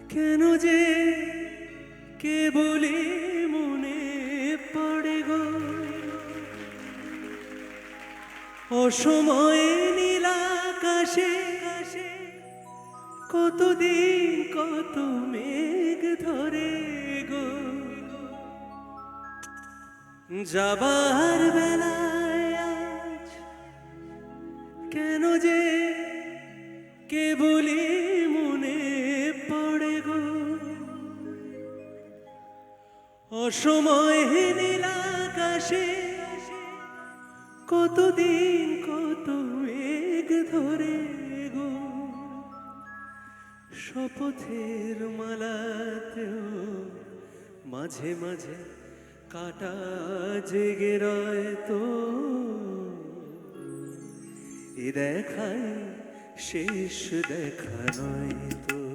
কেন যে কেবলই মনে পড়ে গো অসময়ে নীল আকাশে কতদিন কত মেঘ ধরে গো যাবার বেলায় আজ কেন যে কেবলই মনে পড়ে গো অসময়ে নীল আকাশে কতদিন কত মেঘ ধরে গো শপথের মালাতেও মাঝে মাঝে কাটা জেগে রয় তো এ দেখায় শেষ দেখা নয় তো